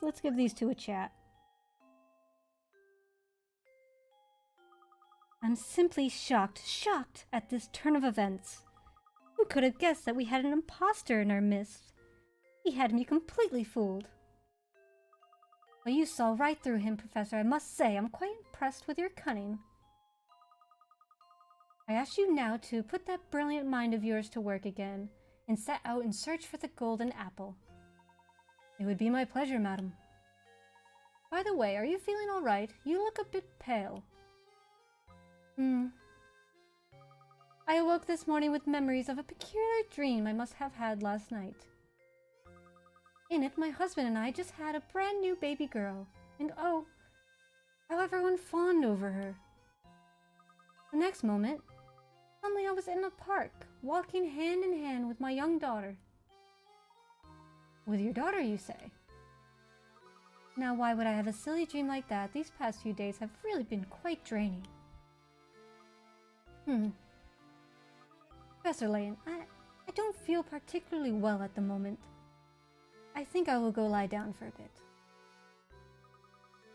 Let's give these two a chat. I'm simply shocked at this turn of events. Who could have guessed that we had an imposter in our midst? He had me completely fooled. Well, you saw right through him, Professor. I must say, I'm quite impressed with your cunning. I ask you now to put that brilliant mind of yours to work again, and set out in search for the golden apple. It would be my pleasure, madam. By the way, are you feeling all right? You look a bit pale. I awoke this morning with memories of a peculiar dream I must have had last night. In it, my husband and I just had a brand new baby girl, and oh, how everyone fawned over her. The next moment, suddenly I was in a park, walking hand in hand with my young daughter. With your daughter, you say? Now, why would I have a silly dream like that? These past few days have really been quite draining. Professor Layton, I don't feel particularly well at the moment. I think I will go lie down for a bit.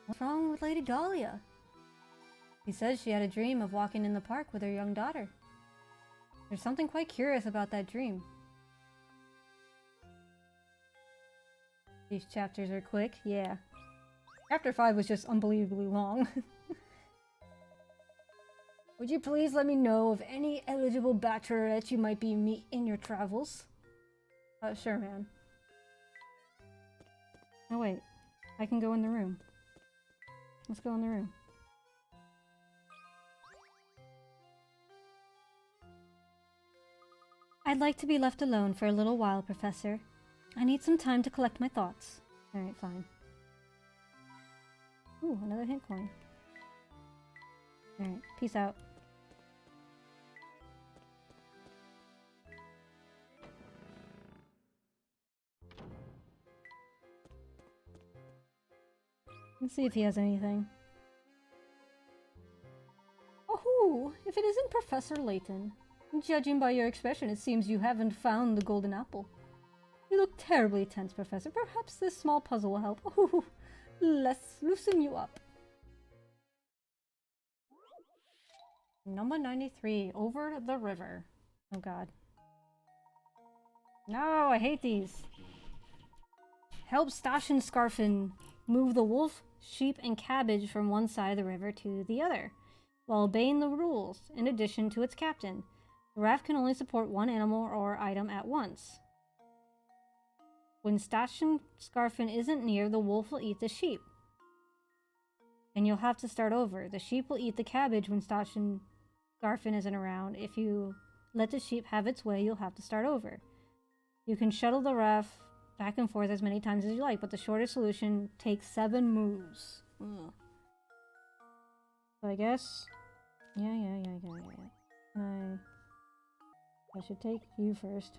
What's wrong with Lady Dahlia? She says she had a dream of walking in the park with her young daughter. There's something quite curious about that dream. These chapters are quick, yeah. Chapter 5 was just unbelievably long. Would you please let me know of any eligible bachelorettes you might be meet in your travels? Sure, man. Oh wait, I can go in the room. Let's go in the room. I'd like to be left alone for a little while, Professor. I need some time to collect my thoughts. Alright, fine. Ooh, another hint coin. Alright, peace out. Let's see if he has anything. Oh, if it isn't Professor Layton. Judging by your expression, it seems you haven't found the golden apple. You look terribly tense, Professor. Perhaps this small puzzle will help. Oh, let's loosen you up. Number 93, Over the River. Oh god. No, I hate these. Help Stash and Scarfin move the wolf, sheep, and cabbage from one side of the river to the other, while obeying the rules, in addition to its captain. The raft can only support one animal or item at once. When Stash and Scarfin isn't near, the wolf will eat the sheep. And you'll have to start over. The sheep will eat the cabbage when Stash and Scarfin isn't around. If you let the sheep have its way, you'll have to start over. You can shuttle the raft back and forth as many times as you like, but the shortest solution takes 7 moves. Ugh. So I guess... Yeah. I should take you first.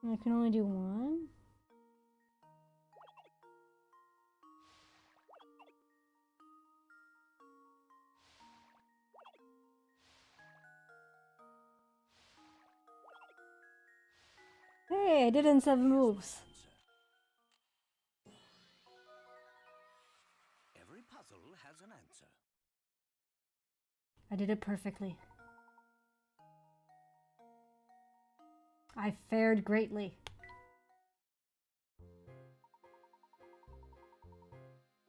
I can only do one? Hey, I did it in 7 moves. Every puzzle has an answer. I did it perfectly. I fared greatly.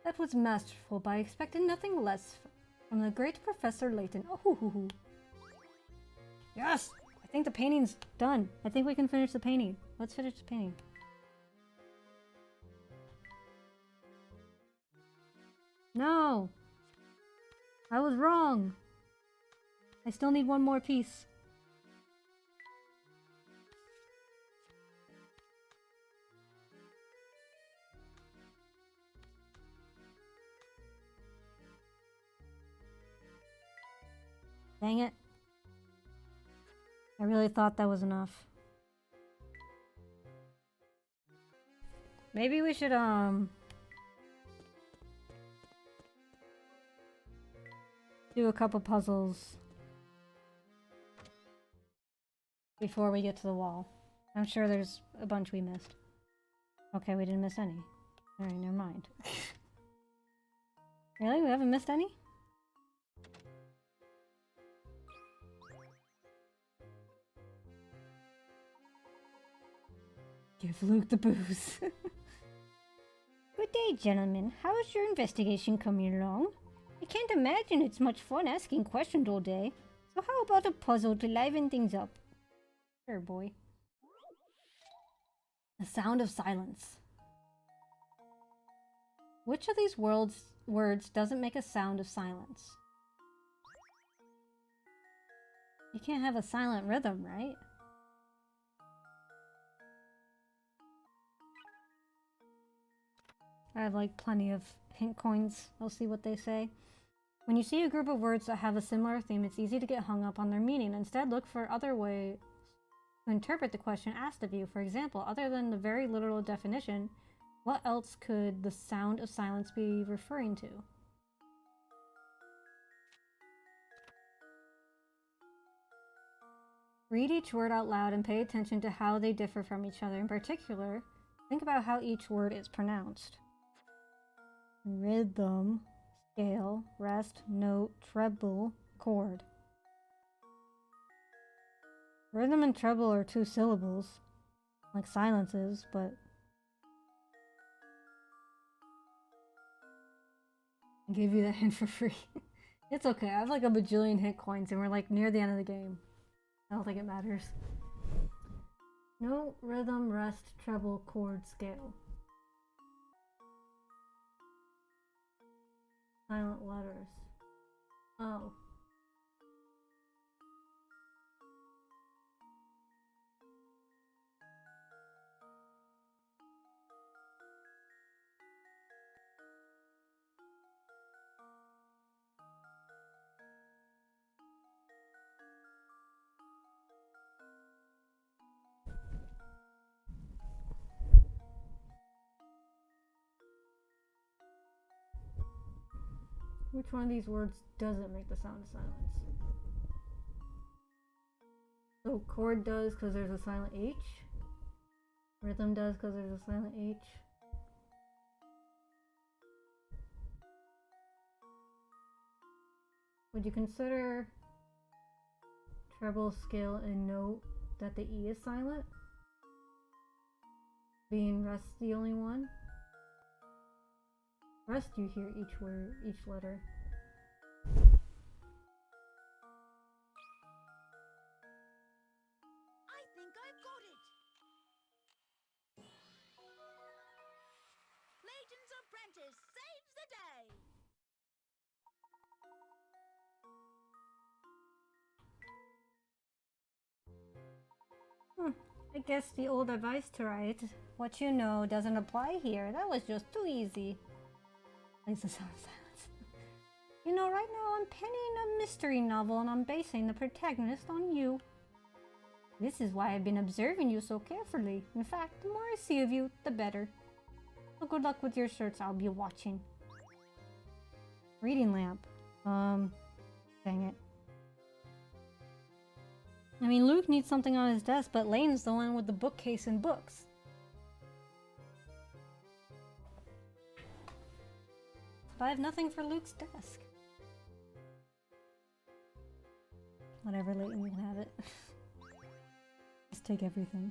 That was masterful, but I expected nothing less from the great Professor Layton. Oh, yes! I think the painting's done. I think we can finish the painting. Let's finish the painting. No! I was wrong! I still need one more piece. Dang it. I really thought that was enough. Maybe we should, do a couple puzzles before we get to the wall. I'm sure there's a bunch we missed. Okay, we didn't miss any. Alright, never mind. Really? We haven't missed any? Give Luke the booze. Good day, gentlemen. How is your investigation coming along? I can't imagine it's much fun asking questions all day. So how about a puzzle to liven things up? Sure, boy. The sound of silence. Which of these words doesn't make a sound of silence? You can't have a silent rhythm, right? I have like plenty of hint coins. I'll see what they say. When you see a group of words that have a similar theme, it's easy to get hung up on their meaning. Instead, look for other ways to interpret the question asked of you. For example, other than the very literal definition, what else could the sound of silence be referring to? Read each word out loud and pay attention to how they differ from each other. In particular, think about how each word is pronounced. Rhythm, scale, rest, note, treble, chord. Rhythm and treble are 2 syllables, like silence is, but I gave you that hint for free. It's okay, I have like a bajillion hit coins and we're like near the end of the game. I don't think it matters. Note, rhythm, rest, treble, chord, scale. Silent letters. Oh. Which one of these words doesn't make the sound of silence? So chord does because there's a silent H. Rhythm does because there's a silent H. Would you consider treble, scale, and note that the E is silent? Being rest the only one? Rest you hear each word, each letter. I think I've got it. Layton's apprentice saves the day. I guess the old advice to write what you know doesn't apply here. That was just too easy. Plays the sound of silence. You know, right now I'm penning a mystery novel and I'm basing the protagonist on you. This is why I've been observing you so carefully. In fact, the more I see of you, the better. So good luck with your search, I'll be watching. Reading lamp. Dang it. I mean, Luke needs something on his desk, but Layton's the one with the bookcase and books. But I have nothing for Luke's desk. Whatever, Layton, you can have it. Just take everything.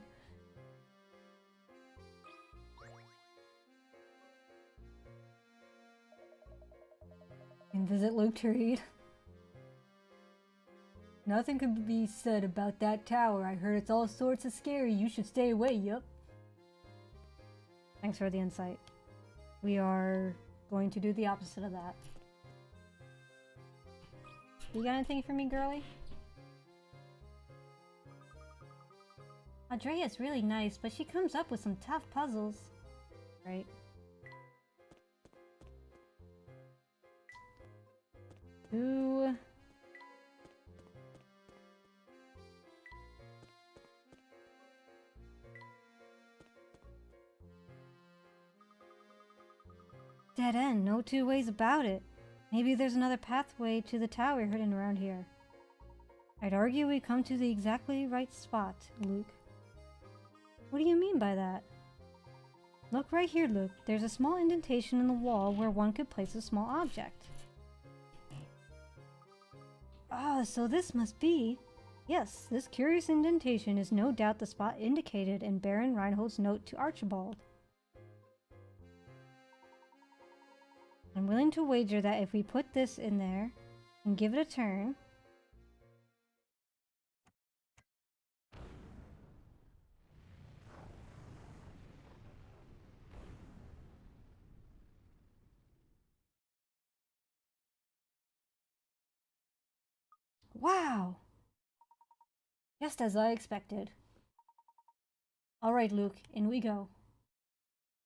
And visit Luke to read. Nothing could be said about that tower. I heard it's all sorts of scary. You should stay away, yup. Thanks for the insight. We are going to do the opposite of that. You got anything for me, girlie? Andrea's really nice, but she comes up with some tough puzzles. Right? Ooh. Dead end, no two ways about it. Maybe there's another pathway to the tower hidden around here. I'd argue we come to the exactly right spot, Luke. What do you mean by that? Look right here, Luke. There's a small indentation in the wall where one could place a small object. Ah, so this must be... Yes, this curious indentation is no doubt the spot indicated in Baron Reinhold's note to Archibald. I'm willing to wager that if we put this in there and give it a turn... Wow! Just as I expected. Alright, Luke, in we go.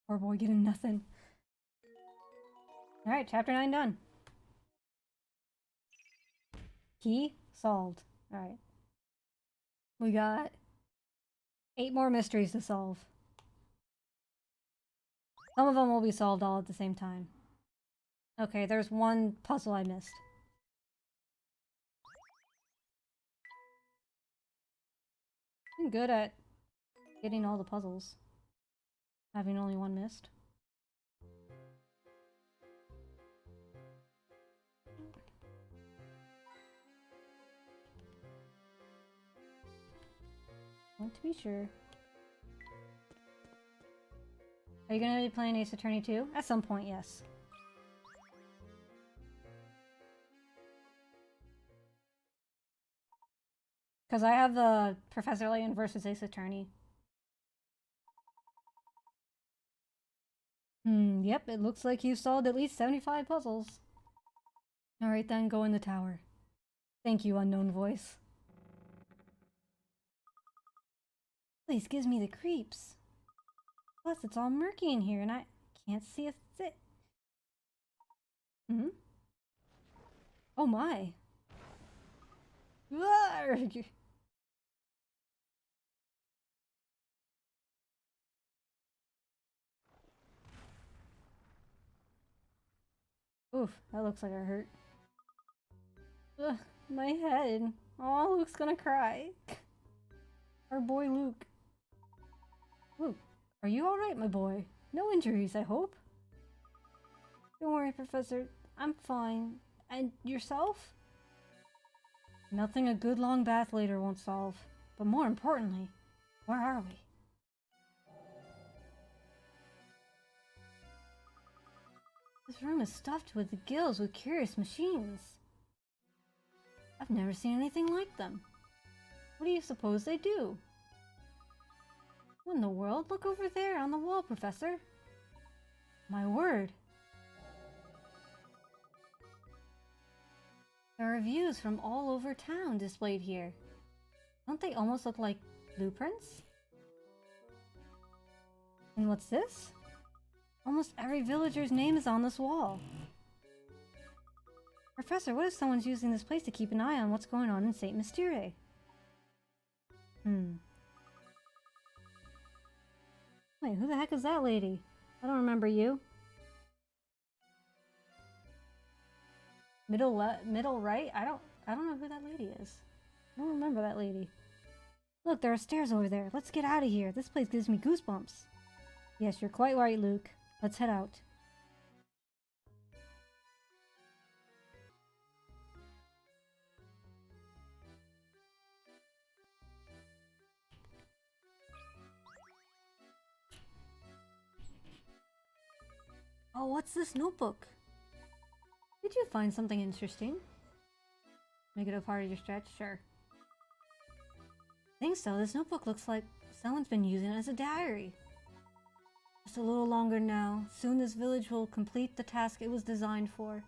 Poor boy getting nothing. Alright, chapter 9 done. Key solved. Alright. We got 8 more mysteries to solve. Some of them will be solved all at the same time. Okay, there's one puzzle I missed. I'm good at getting all the puzzles. Having only one missed. Want to be sure. Are you gonna be playing Ace Attorney 2? At some point, yes. Because I have the Professor Layton versus Ace Attorney. Yep, it looks like you've solved at least 75 puzzles. Alright then, go in the tower. Thank you, unknown voice. Place gives me the creeps. Plus, it's all murky in here and I can't see a thing. Oh my. Oof, that looks like I hurt. Ugh, my head. Oh, Luke's gonna cry. Our boy Luke. Luke, are you alright, my boy? No injuries, I hope? Don't worry, Professor. I'm fine. And yourself? Nothing a good long bath later won't solve. But more importantly, where are we? This room is stuffed with the gills with curious machines. I've never seen anything like them. What do you suppose they do? What in the world? Look over there on the wall, Professor. My word. There are views from all over town displayed here. Don't they almost look like blueprints? And what's this? Almost every villager's name is on this wall. Professor, what if someone's using this place to keep an eye on what's going on in St. Mystere? Wait, who the heck is that lady? I don't remember you. Middle right? I don't know who that lady is. I don't remember that lady. Look, there are stairs over there. Let's get out of here. This place gives me goosebumps. Yes, you're quite right, Luke. Let's head out. Oh, what's this notebook? Did you find something interesting? Make it a part of your stretch? Sure. I think so. This notebook looks like someone's been using it as a diary. Just a little longer now. Soon this village will complete the task it was designed for.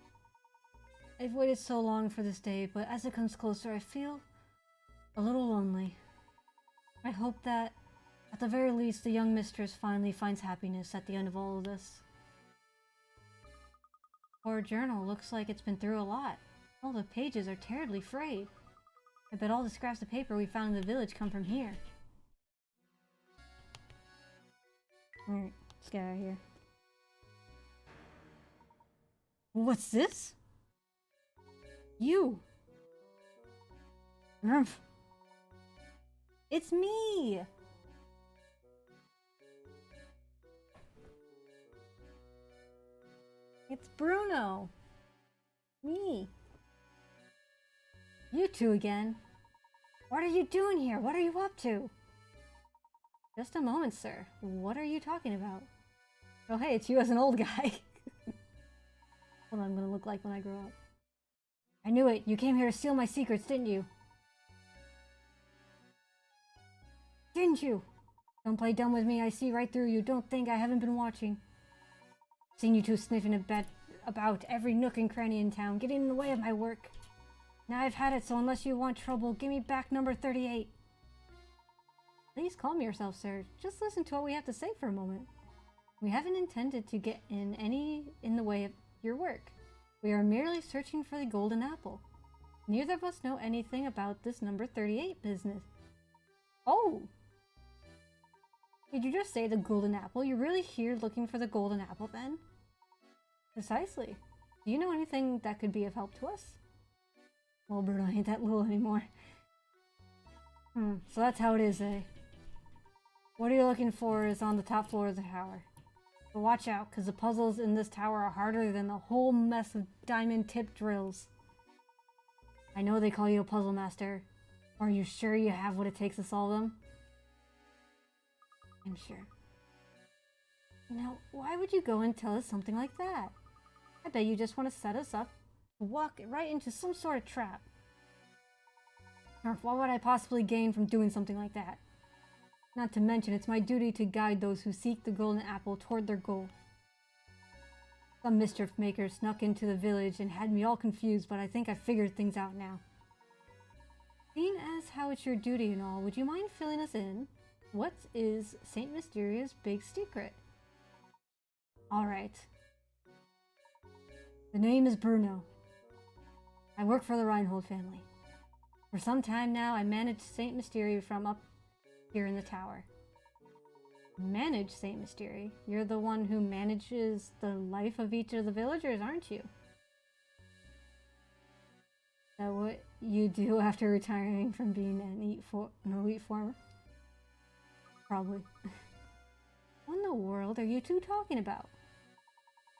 I've waited so long for this day, but as it comes closer, I feel a little lonely. I hope that, at the very least, the young mistress finally finds happiness at the end of all of this. Our journal looks like it's been through a lot. All the pages are terribly frayed. I bet all the scraps of paper we found in the village come from here. Alright, let's get out of here. What's this? You! Rumph. It's me! It's Bruno! Me! You two again? What are you doing here? What are you up to? Just a moment, sir. What are you talking about? Oh hey, it's you as an old guy. What I'm gonna look like when I grow up. I knew it! You came here to steal my secrets, didn't you? Didn't you? Don't play dumb with me, I see right through you. Don't think I haven't been watching. Seen you two sniffing about every nook and cranny in town, getting in the way of my work. Now I've had it, so unless you want trouble, give me back number 38. Please calm yourself, sir. Just listen to what we have to say for a moment. We haven't intended to get in the way of your work. We are merely searching for the golden apple. Neither of us know anything about this number 38 business. Oh! Did you just say the golden apple? You're really here looking for the golden apple then? Precisely. Do you know anything that could be of help to us? Well, Bruno ain't that little anymore. So that's how it is, eh? What you're looking for is on the top floor of the tower. But watch out, because the puzzles in this tower are harder than the whole mess of diamond-tipped drills. I know they call you a puzzle master. Are you sure you have what it takes to solve them? I'm sure. Now, why would you go and tell us something like that? I bet you just want to set us up to walk right into some sort of trap. Or what would I possibly gain from doing something like that? Not to mention, it's my duty to guide those who seek the golden apple toward their goal. Some mischief maker snuck into the village and had me all confused, but I think I figured things out now. Seeing as how it's your duty and all, would you mind filling us in? What is Saint Mysteria's big secret? Alright. The name is Bruno. I work for the Reinhold family. For some time now, I manage Saint Mysteria from up here in the tower. Manage Saint Mysteria? You're the one who manages the life of each of the villagers, aren't you? Is that what you do after retiring from being an elite farmer? Probably. What in the world are you two talking about?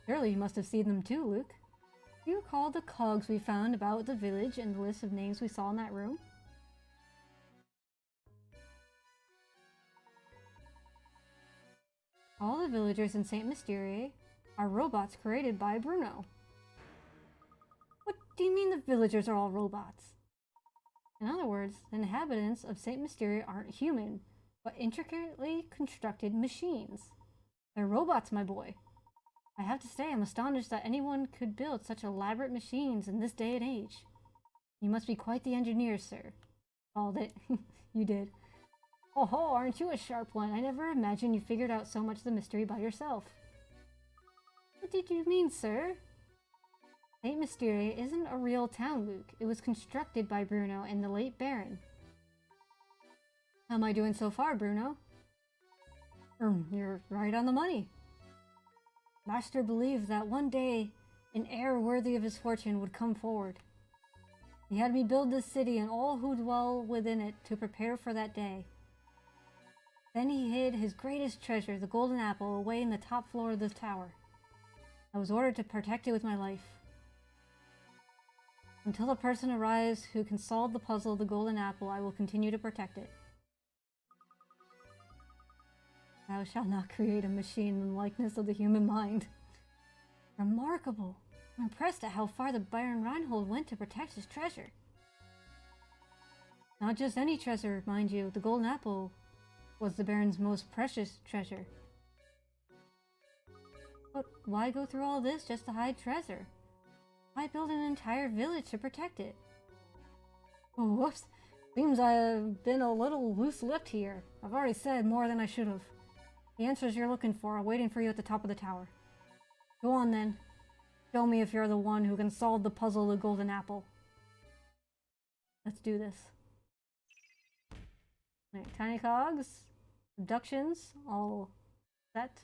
Surely you must have seen them too, Luke. Do you recall the cogs we found about the village and the list of names we saw in that room? All the villagers in Saint Mysteria are robots created by Bruno. What do you mean the villagers are all robots? In other words, the inhabitants of Saint Mysteria aren't human, but intricately constructed machines. They're robots, my boy. I have to say, I'm astonished that anyone could build such elaborate machines in this day and age. You must be quite the engineer, sir. Called it. You did. Oh ho, aren't you a sharp one? I never imagined you figured out so much of the mystery by yourself. What did you mean, sir? Saint Mysteria isn't a real town, Luke. It was constructed by Bruno and the late Baron. How am I doing so far, Bruno? You're right on the money. Master believed that one day an heir worthy of his fortune would come forward. He had me build this city and all who dwell within it to prepare for that day. Then he hid his greatest treasure, the golden apple, away in the top floor of the tower. I was ordered to protect it with my life. Until the person arrives who can solve the puzzle of the golden apple, I will continue to protect it. Thou shalt not create a machine in the likeness of the human mind. Remarkable! I'm impressed at how far the Baron Reinhold went to protect his treasure. Not just any treasure, mind you. The golden apple was the Baron's most precious treasure. But why go through all this just to hide treasure? Why build an entire village to protect it? Oh, whoops. Seems I've been a little loose-lipped here. I've already said more than I should have. The answers you're looking for are waiting for you at the top of the tower. Go on then. Show me if you're the one who can solve the puzzle of the golden apple. Let's do this. Alright, tiny cogs, abductions, all set.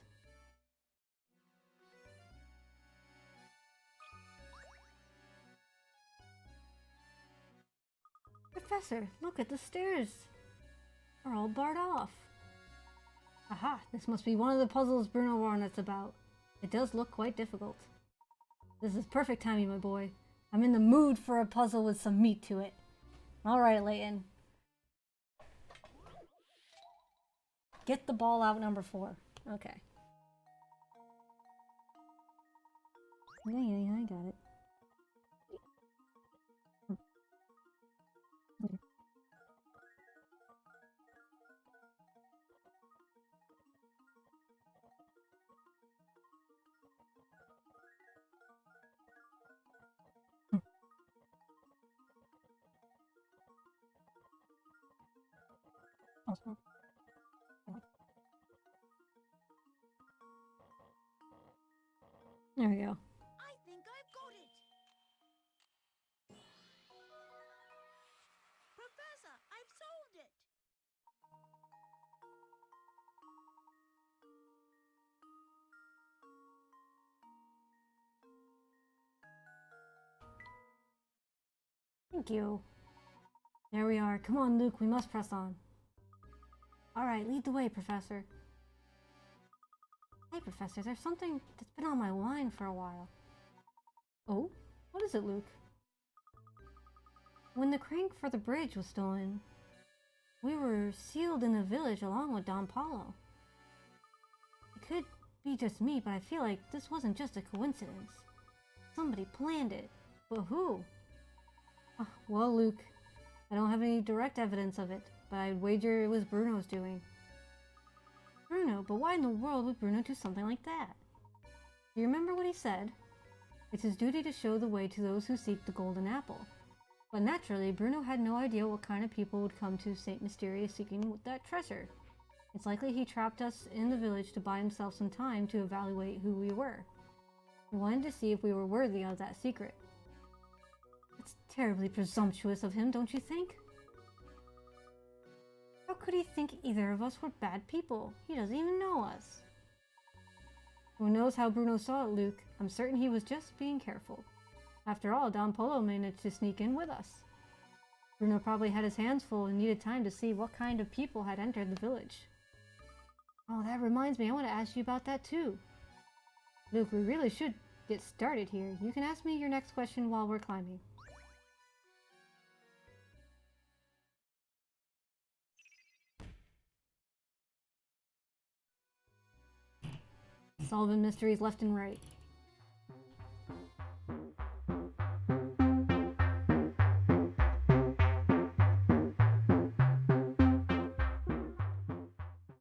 Professor, look at the stairs. Are all barred off. Aha, this must be one of the puzzles Bruno warned us about. It does look quite difficult. This is perfect timing, my boy. I'm in the mood for a puzzle with some meat to it. Alright, Layton. Get the ball out, number 4. Okay. Yeah, I got it. Okay. Awesome. There we go. I think I've got it. Professor, I've solved it. Thank you. There we are. Come on, Luke, we must press on. Alright, lead the way, Professor. Hey, Professor, there's something that's been on my mind for a while. Oh? What is it, Luke? When the crank for the bridge was stolen, we were sealed in the village along with Don Paulo. It could be just me, but I feel like this wasn't just a coincidence. Somebody planned it. But who? Well, Luke, I don't have any direct evidence of it, but I'd wager it was Bruno's doing. Bruno? But why in the world would Bruno do something like that? Do you remember what he said? It's his duty to show the way to those who seek the golden apple. But naturally, Bruno had no idea what kind of people would come to St. Mysterious seeking that treasure. It's likely he trapped us in the village to buy himself some time to evaluate who we were. He wanted to see if we were worthy of that secret. It's terribly presumptuous of him, don't you think? How could he think either of us were bad people? He doesn't even know us. Who knows how Bruno saw it, Luke? I'm certain he was just being careful. After all, Don Polo managed to sneak in with us. Bruno probably had his hands full and needed time to see what kind of people had entered the village. Oh, that reminds me, I want to ask you about that too. Luke, we really should get started here. You can ask me your next question while we're climbing. Solving mysteries left and right.